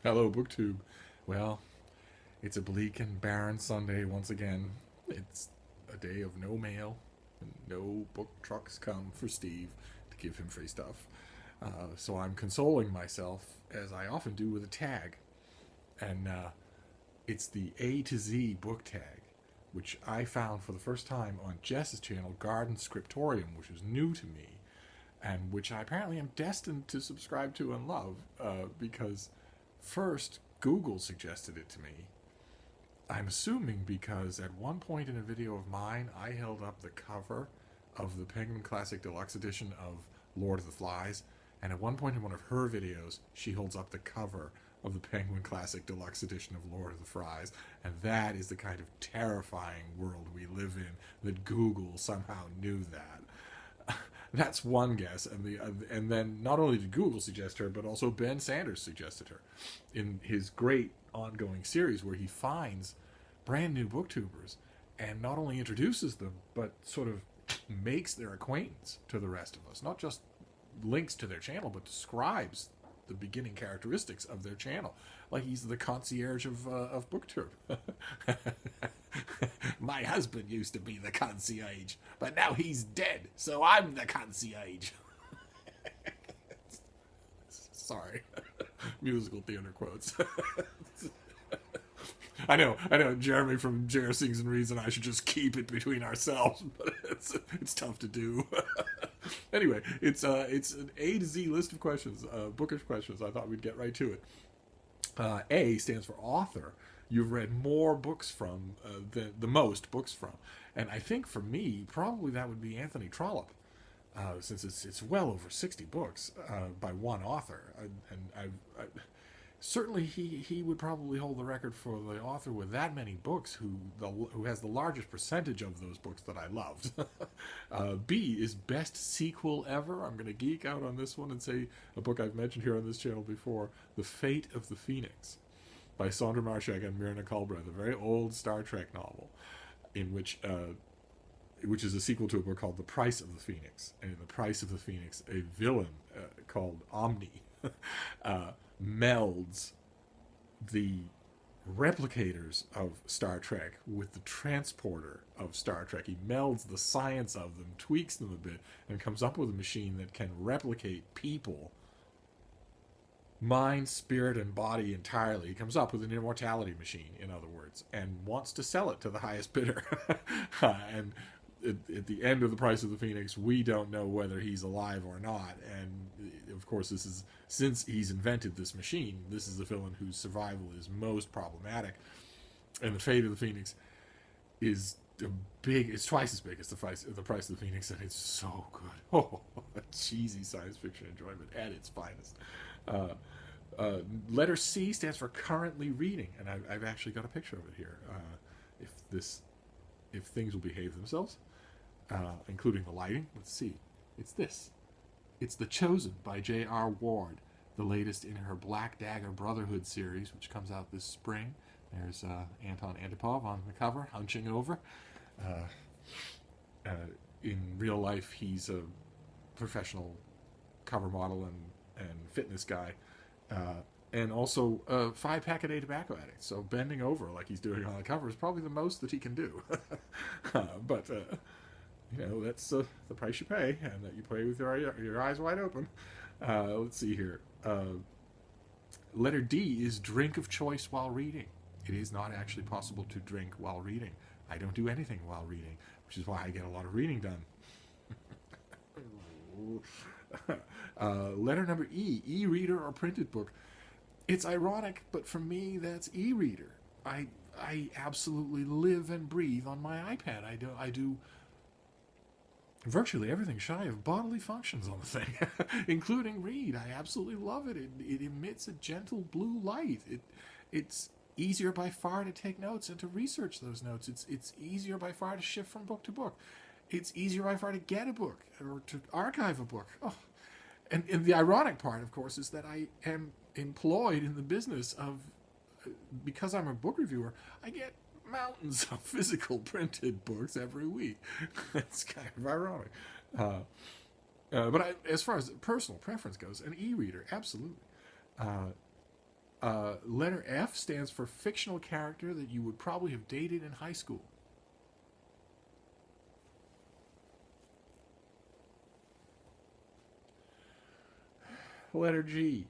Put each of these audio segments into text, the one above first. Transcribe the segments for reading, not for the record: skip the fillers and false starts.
Hello, BookTube. Well, it's a bleak and barren Sunday once again. It's a day of no mail, and no book trucks come for Steve to give him free stuff. So I'm consoling myself, as I often do, with a tag. And it's the A to Z book tag, which I found for the first time on Jess's channel, Garden Scriptorium, which is new to me, and which I apparently am destined to subscribe to and love, because first Google suggested it to me. I'm assuming because at one point in a video of mine, I held up the cover of the Penguin Classic Deluxe Edition of Lord of the Flies, and at one point in one of her videos, she holds up the cover of the Penguin Classic Deluxe Edition of Lord of the Flies, and that is the kind of terrifying world we live in, that Google somehow knew that. That's one guess, and then not only did Google suggest her, but also Ben Sanders suggested her in his great ongoing series where he finds brand new booktubers and not only introduces them, but sort of makes their acquaintance to the rest of us. Not just links to their channel, but describes the beginning characteristics of their channel. Like he's the concierge of BookTube. My husband used to be the concierge, but now he's dead, so I'm the concierge. Sorry. Musical theater quotes. I know, Jeremy from Jer Sings and Reads and I should just keep it between ourselves, but it's tough to do. Anyway, it's an A to Z list of questions, bookish questions. I thought we'd get right to it. A stands for author. You've read more books from, the most books from. And I think for me, probably that would be Anthony Trollope, since it's well over 60 books by one author. Certainly he would probably hold the record for the author with that many books who has the largest percentage of those books that I loved. B is best sequel ever. I'm going to geek out on this one and say a book I've mentioned here on this channel before, The Fate of the Phoenix by Sandra Marshak and Myrna Culbreath, a very old Star Trek novel in which is a sequel to a book called The Price of the Phoenix. And in The Price of the Phoenix, a villain called Omni melds the replicators of Star Trek with the transporter of Star Trek. He melds the science of them, tweaks them a bit, and comes up with a machine that can replicate people, mind, spirit, and body entirely. He comes up with an immortality machine, in other words, and wants to sell it to the highest bidder. And at the end of The Price of the Phoenix, we don't know whether he's alive or not. And of course, this is, since he's invented this machine, this is the villain whose survival is most problematic. And The Fate of the Phoenix is it's twice as big as the Price of the Phoenix, and it's so good. Oh, cheesy science fiction enjoyment at its finest. Letter C stands for currently reading, and I've actually got a picture of it here. If things will behave themselves, including the lighting. Let's see. It's this. It's The Chosen by J.R. Ward, the latest in her Black Dagger Brotherhood series, which comes out this spring. There's Anton Antipov on the cover, hunching over. In real life, he's a professional cover model and fitness guy. And also a 5-pack-a-day tobacco addict. So bending over like he's doing on the cover is probably the most that he can do. But that's the price you pay, and that you pay with your eyes wide open. Let's see here. Letter D is drink of choice while reading. It is not actually possible to drink while reading. I don't do anything while reading, which is why I get a lot of reading done. Letter number E, e-reader or printed book. It's ironic, but for me, that's e-reader. I absolutely live and breathe on my iPad. I do virtually everything shy of bodily functions on the thing, including read. I absolutely love it. It emits a gentle blue light. It's easier by far to take notes and to research those notes. It's easier by far to shift from book to book. It's easier by far to get a book or to archive a book. Oh. And the ironic part, of course, is that I am employed in the business of, because I'm a book reviewer, I get mountains of physical printed books every week. It's kind of ironic. But as far as personal preference goes, an e-reader, absolutely. Letter F stands for fictional character that you would probably have dated in high school. Letter G.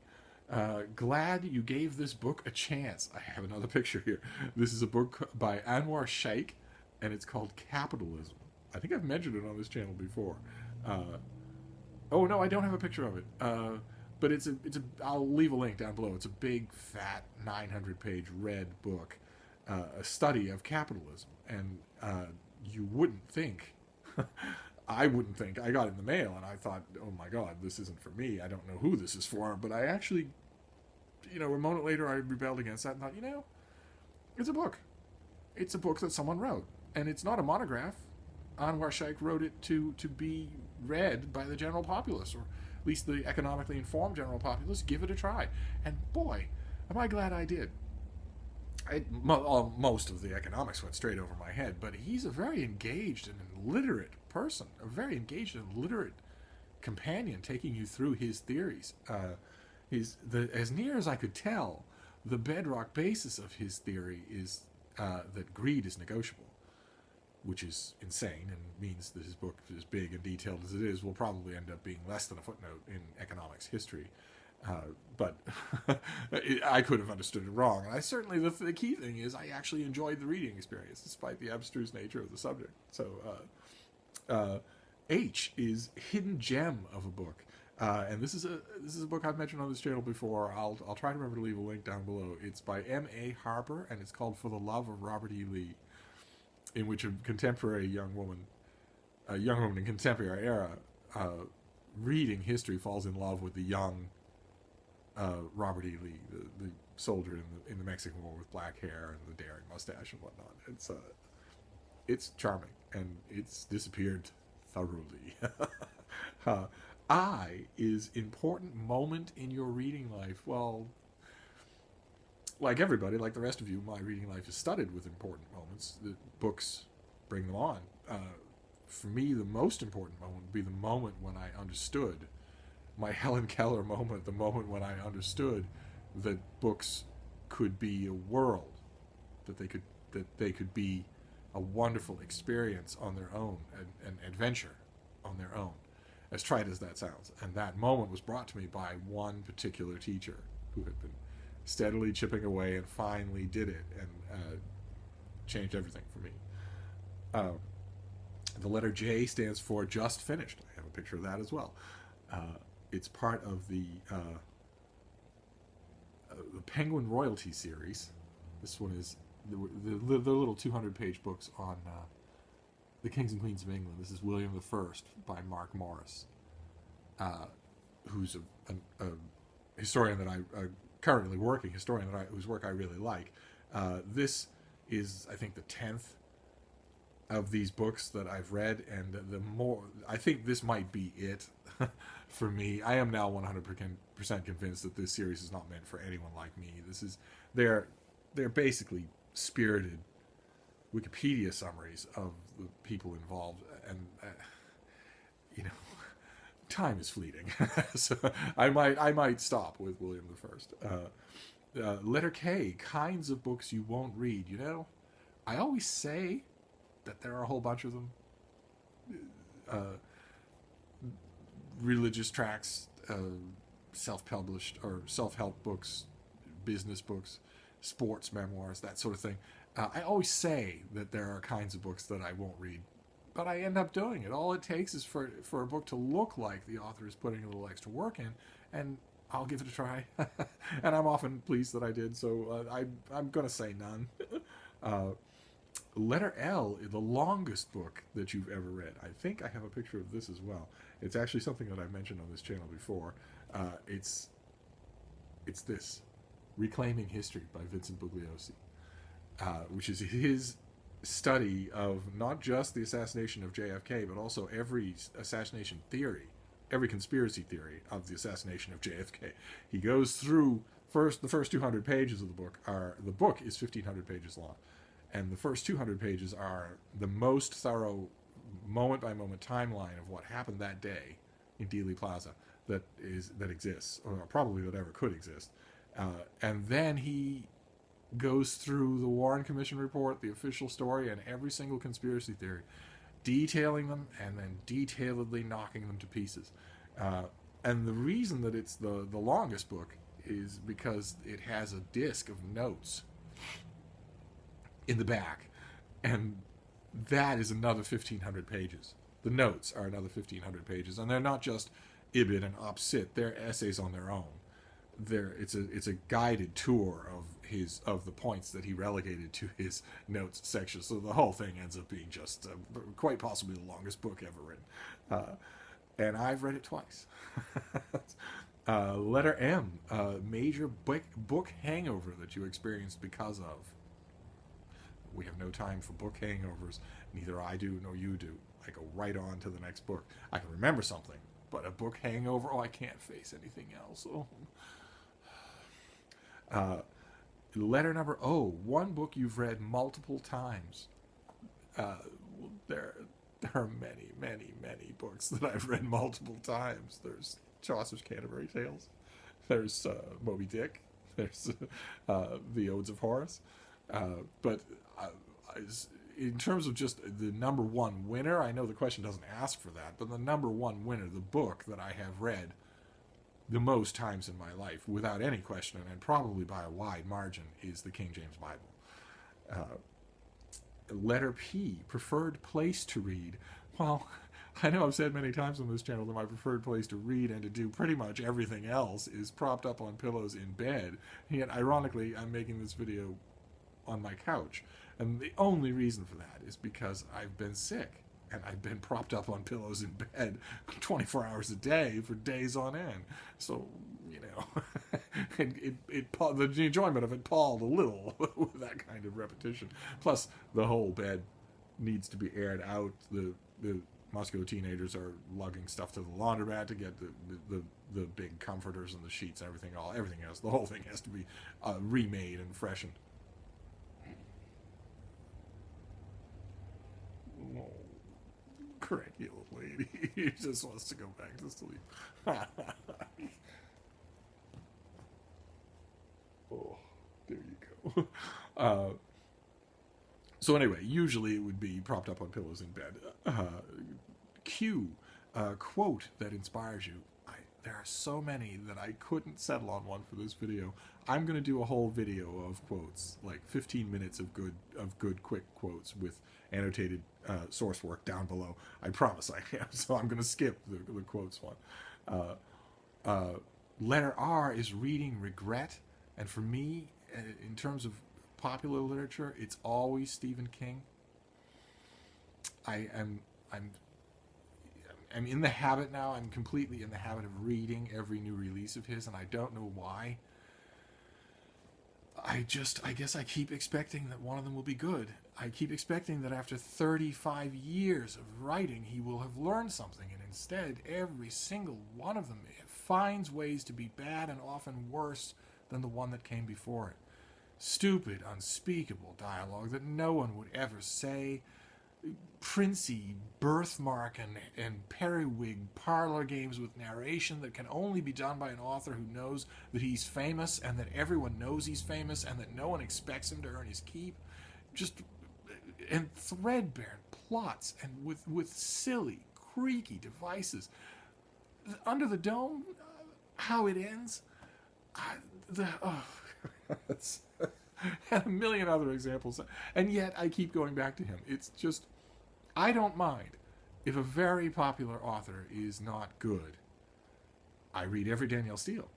Glad you gave this book a chance. I have another picture here. This is a book by Anwar Shaikh, and it's called Capitalism. I think I've mentioned it on this channel before. Oh no, I don't have a picture of it. But it's a. I'll leave a link down below. It's a big, fat, 900-page red book, a study of capitalism, and you wouldn't think. I wouldn't think. I got it in the mail, and I thought, oh my God, this isn't for me. I don't know who this is for. But I actually, a moment later, I rebelled against that and thought, it's a book. It's a book that someone wrote, and it's not a monograph. Anwar Shaikh wrote it to be read by the general populace, or at least the economically informed general populace. Give it a try. And boy, am I glad I did. Most of the economics went straight over my head, but he's a very engaged and literate person, a very engaged and literate companion taking you through his theories. As near as I could tell, the bedrock basis of his theory is that greed is negotiable, which is insane and means that his book, as big and detailed as it is, will probably end up being less than a footnote in economics history. But I could have understood it wrong. And I certainly, the key thing is I actually enjoyed the reading experience, despite the abstruse nature of the subject. So H is Hidden Gem of a book. And this is a book I've mentioned on this channel before. I'll try to remember to leave a link down below. It's by M.A. Harper, and it's called For the Love of Robert E. Lee, in which a young woman in contemporary era, reading history, falls in love with the young Robert E. Lee, the soldier in the Mexican War with black hair and the daring mustache and whatnot. It's charming, and it's disappeared thoroughly. I is important moment in your reading life. Well, like everybody, like the rest of you, my reading life is studded with important moments. The books bring them on. For me, the most important moment would be the moment when I understood, my Helen Keller moment, the moment when I understood that books could be a world, that they could be a wonderful experience on their own, an adventure on their own, as trite as that sounds. And that moment was brought to me by one particular teacher who had been steadily chipping away and finally did it, and changed everything for me. The letter J stands for Just Finished. I have a picture of that as well. It's part of the Penguin Royalty series. This one is the little 200-page books on the Kings and Queens of England. This is William I by Mark Morris, who's a historian that I currently working historian whose work I really like. This is, I think, the 10th of these books that I've read, and I think this might be it for me. I am now 100% convinced that this series is not meant for anyone like me. They're basically spirited Wikipedia summaries of the people involved, and time is fleeting. So I might stop with William I. Letter K, kinds of books you won't read. I always say that there are a whole bunch of them. Religious tracts, self-published or self-help books, business books, sports memoirs, that sort of thing. I always say that there are kinds of books that I won't read, but I end up doing it. All it takes is for a book to look like the author is putting a little extra work in, and I'll give it a try. And I'm often pleased that I did, so I'm going to say none. Letter L, the longest book that you've ever read. I think I have a picture of this as well. It's actually something that I've mentioned on this channel before. It's this, Reclaiming History by Vincent Bugliosi, which is his study of not just the assassination of JFK, but also every assassination theory, every conspiracy theory of the assassination of JFK. He goes through the first 200 pages of the book. The book is 1,500 pages long, and the first 200 pages are the most thorough moment-by-moment timeline of what happened that day in Dealey Plaza that exists, or probably that ever could exist. And then he goes through the Warren Commission report, the official story, and every single conspiracy theory, detailing them and then detailedly knocking them to pieces. And the reason that it's the longest book is because it has a disc of notes in the back, and that is another 1,500 pages. The notes are another 1,500 pages, and they're not just Ibid and Op-Sit; they're essays on their own. It's a guided tour of the points that he relegated to his notes section. So the whole thing ends up being just quite possibly the longest book ever written. And I've read it twice. Letter M, major book hangover that you experienced because of. We have no time for book hangovers. Neither I do nor you do. I go right on to the next book. I can remember something, but a book hangover, I can't face anything else. Letter number O, one book you've read multiple times. There are many, many, many books that I've read multiple times. There's Chaucer's Canterbury Tales. There's Moby Dick. There's the Odes of Horace. But in terms of just the number one winner, I know the question doesn't ask for that, but the number one winner, the book that I have read the most times in my life, without any question, and probably by a wide margin, is the King James Bible. Letter P, preferred place to read. Well, I know I've said many times on this channel that my preferred place to read and to do pretty much everything else is propped up on pillows in bed. And yet, ironically, I'm making this video on my couch. And the only reason for that is because I've been sick. And I've been propped up on pillows in bed 24 hours a day for days on end. So, you know, the enjoyment of it palled a little with that kind of repetition. Plus, the whole bed needs to be aired out. The Moscow teenagers are lugging stuff to the laundromat to get the big comforters and the sheets and everything else. The whole thing has to be remade and freshened. Oh. Cranky old lady. He just wants to go back to sleep. Oh, there you go. So anyway, usually it would be propped up on pillows in bed. Q, quote that inspires you. There are so many that I couldn't settle on one for this video. I'm going to do a whole video of quotes, like 15 minutes of good quick quotes with annotated source work down below. I promise I am. So I'm going to skip the quotes one. Letter R is reading regret, and for me, in terms of popular literature, it's always Stephen King. I'm in the habit now. I'm completely in the habit of reading every new release of his, and I don't know why. I guess I keep expecting that one of them will be good. I keep expecting that after 35 years of writing, he will have learned something, and instead, every single one of them finds ways to be bad and often worse than the one that came before it. Stupid, unspeakable dialogue that no one would ever say. Princey birthmark and periwig parlor games with narration that can only be done by an author who knows that he's famous and that everyone knows he's famous and that no one expects him to earn his keep. And threadbare plots and with silly, creaky devices. Under the Dome, how it ends, and a million other examples. And yet I keep going back to him. It's just, I don't mind if a very popular author is not good. I read every Danielle Steele.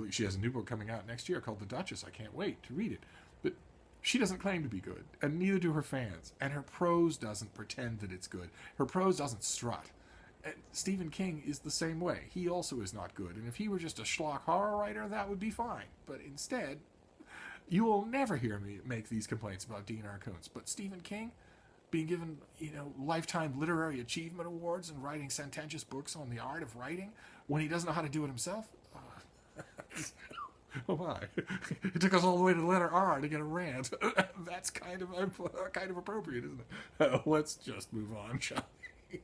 She has a new book coming out next year called The Duchess. I can't wait to read it. But she doesn't claim to be good, and neither do her fans. And her prose doesn't pretend that it's good. Her prose doesn't strut. And Stephen King is the same way. He also is not good. And if he were just a schlock horror writer, that would be fine. But instead, you will never hear me make these complaints about Dean R. Koontz. But Stephen King, being given, Lifetime Literary Achievement Awards and writing sententious books on the art of writing when he doesn't know how to do it himself? Oh my. It took us all the way to the letter R to get a rant. That's kind of appropriate, isn't it? Let's just move on, shall we?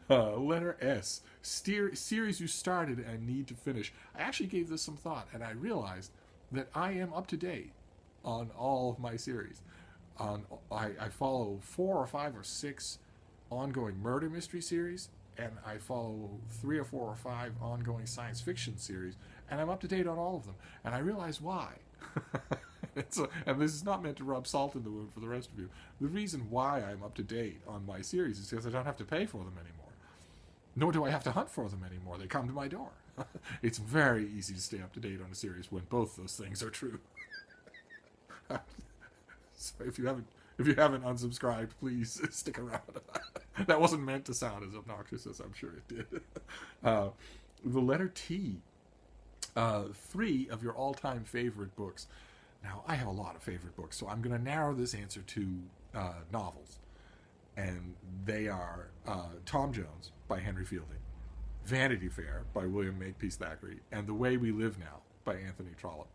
Letter S. Series you started and need to finish. I actually gave this some thought, and I realized that I am up to date on all of my series. I follow 4 or 5 or 6 ongoing murder mystery series, and I follow 3 or 4 or 5 ongoing science fiction series, and I'm up to date on all of them. And I realize why. And this is not meant to rub salt in the wound for the rest of you. The reason why I'm up to date on my series is because I don't have to pay for them anymore. Nor do I have to hunt for them anymore. They come to my door. It's very easy to stay up to date on a series when both those things are true. So if you haven't unsubscribed, please stick around. That wasn't meant to sound as obnoxious as I'm sure it did. The letter T. 3 of your all-time favorite books. Now, I have a lot of favorite books, so I'm going to narrow this answer to novels. And they are Tom Jones by Henry Fielding, Vanity Fair by William Makepeace Thackeray, and The Way We Live Now by Anthony Trollope.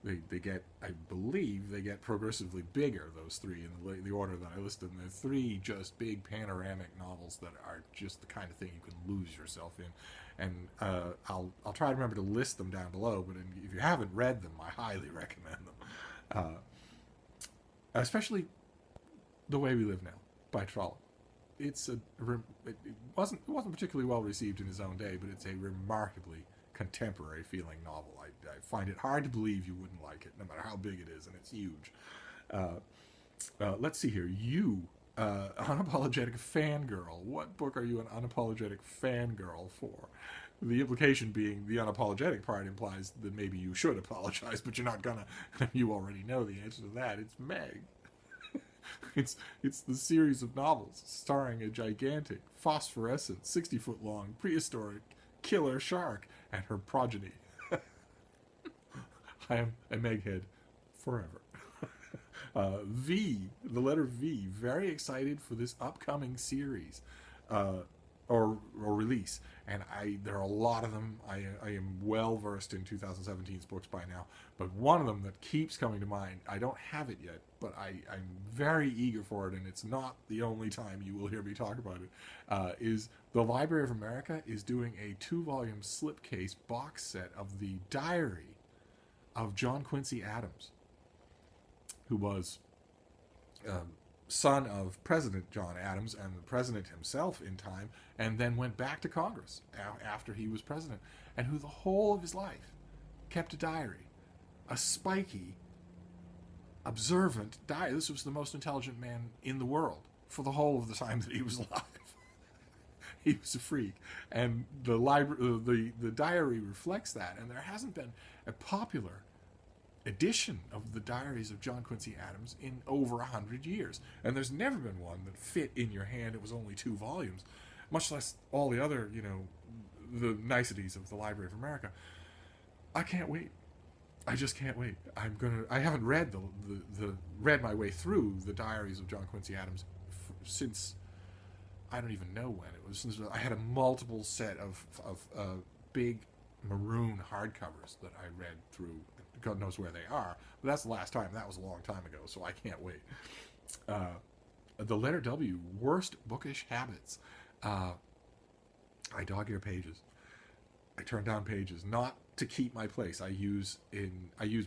They get, I believe, they get progressively bigger, those 3, in the order that I listed them. They're 3 just big panoramic novels that are just the kind of thing you can lose yourself in. And I'll try to remember to list them down below, but if you haven't read them, I highly recommend them. Especially The Way We Live Now by Trollope. It wasn't particularly well received in his own day, but it's a remarkably contemporary feeling novel. I find it hard to believe you wouldn't like it, no matter how big it is, and it's huge. Let's see here. You, unapologetic fangirl. What book are you an unapologetic fangirl for? The implication being the unapologetic part implies that maybe you should apologize, but you're not gonna. You already know the answer to that. It's Meg. It's the series of novels starring a gigantic, phosphorescent, 60-foot-long, prehistoric killer shark and her progeny. I am a Meghead forever. V, the letter V, very excited for this upcoming series or release. And there are a lot of them. I am well versed in 2017's books by now, but one of them that keeps coming to mind, I don't have it yet, but I'm very eager for it, and it's not the only time you will hear me talk about it, is the Library of America is doing a 2-volume slipcase box set of the diary of John Quincy Adams, who was son of President John Adams and the president himself in time, and then went back to Congress after he was president, and who the whole of his life kept a diary, a spiky, observant diary. This was the most intelligent man in the world for the whole of the time that he was alive. He was a freak, and the diary reflects that. And there hasn't been a popular edition of the diaries of John Quincy Adams in over 100 years, and there's never been one that fit in your hand. It was only 2 volumes, much less all the other, the niceties of the Library of America. I can't wait. I just can't wait. I haven't read read my way through the diaries of John Quincy Adams since I don't even know when it was. Since I had a multiple set of big maroon hardcovers that I read through. God knows where they are, but that's the last time. That was a long time ago, so I can't wait. The letter W, worst bookish habits. I dog-ear pages. I turn down pages, not to keep my place. I use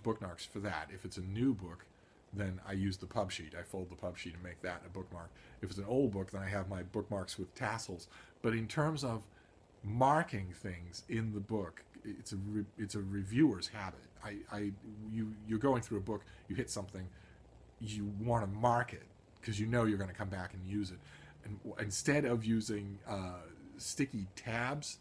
bookmarks for that. If it's a new book, then I use the pub sheet. I fold the pub sheet and make that a bookmark. If it's an old book, then I have my bookmarks with tassels. But in terms of marking things in the book, it's a reviewer's habit. You're going through a book, you hit something, you want to mark it because you know you're going to come back and use it. And instead of using sticky tabs,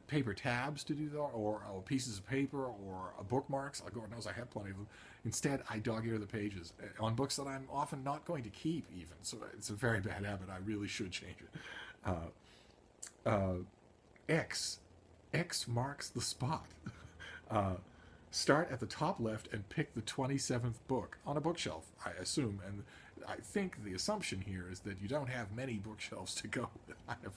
paper tabs to do that, or pieces of paper, or bookmarks, God knows I have plenty of them. Instead, I dog-ear the pages on books that I'm often not going to keep even. So it's a very bad habit. I really should change it. X marks the spot. Start at the top left and pick the 27th book on a bookshelf, I assume. And I think the assumption here is that you don't have many bookshelves to go with. I have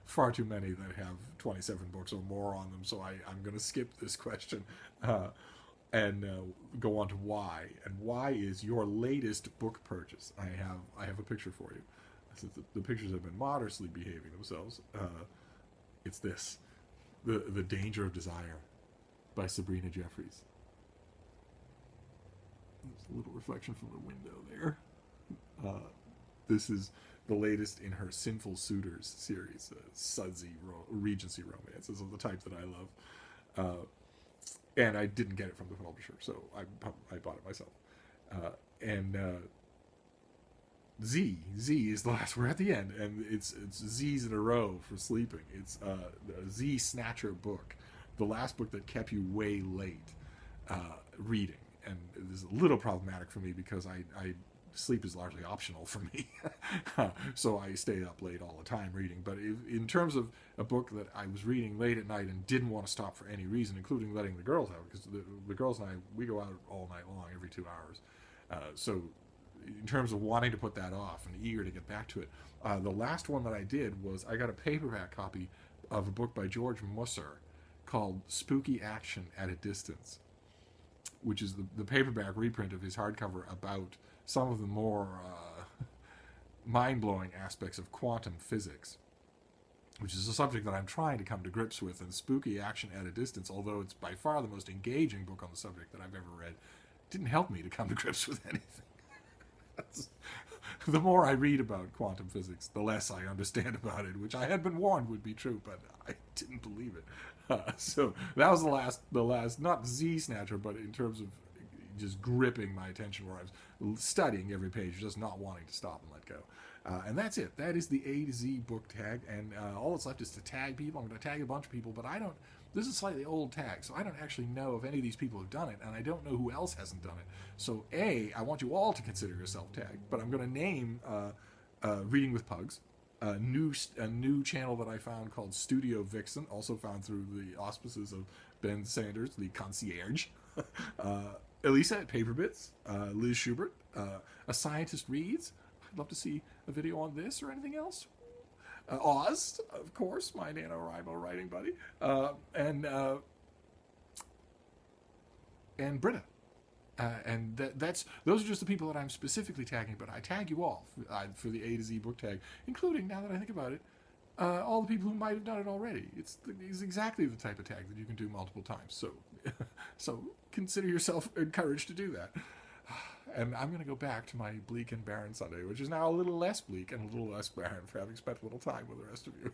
far too many that have 27 books or more on them, so I'm going to skip this question and go on to Y. And Y is your latest book purchase. I have a picture for you. Since the pictures have been modestly behaving themselves, it's this. The Danger of Desire by Sabrina Jeffries. There's a little reflection from the window there. This is the latest in her Sinful Suitors series, sudsy Regency romances of the type that I love. And I didn't get it from the publisher, so I bought it myself. And Z is the last. We're at the end, and it's Z's in a row for sleeping. It's a Z Snatcher book, the last book that kept you way late reading, and this is a little problematic for me because I sleep is largely optional for me, so I stay up late all the time reading. But in terms of a book that I was reading late at night and didn't want to stop for any reason, including letting the girls out, because the girls and I, we go out all night long every 2 hours. So in terms of wanting to put that off and eager to get back to it, the last one that I did was I got a paperback copy of a book by George Musser called Spooky Action at a Distance, which is the paperback reprint of his hardcover about some of the more mind-blowing aspects of quantum physics, which is a subject that I'm trying to come to grips with. And Spooky Action at a Distance, although it's by far the most engaging book on the subject that I've ever read, didn't help me to come to grips with anything. The more I read about quantum physics, the less I understand about it, which I had been warned would be true, but I didn't believe it. So that was the last, not Z Snatcher, but in terms of just gripping my attention, where I was studying every page, just not wanting to stop and let go. And that's it. That is the A to Z book tag, and all that's left is to tag people. I'm going to tag a bunch of people, but this is a slightly old tag, so I don't actually know if any of these people have done it, and I don't know who else hasn't done it. So I want you all to consider yourself tagged, but I'm going to name Reading with Pugs, a new channel that I found called Studio Vixen, also found through the auspices of Ben Sanders, the concierge, Elisa at Paperbits, Liz Schubert, A Scientist Reads. I'd love to see a video on this or anything else. Oz, of course, my NaNoWriMo writing buddy, and Britta. And those are just the people that I'm specifically tagging, but I tag you all for the A to Z book tag, including, now that I think about it, all the people who might have done it already. It's exactly the type of tag that you can do multiple times. So consider yourself encouraged to do that. And I'm going to go back to my bleak and barren Sunday, which is now a little less bleak and a little less barren for having spent a little time with the rest of you.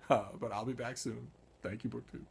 But I'll be back soon. Thank you, BookTube.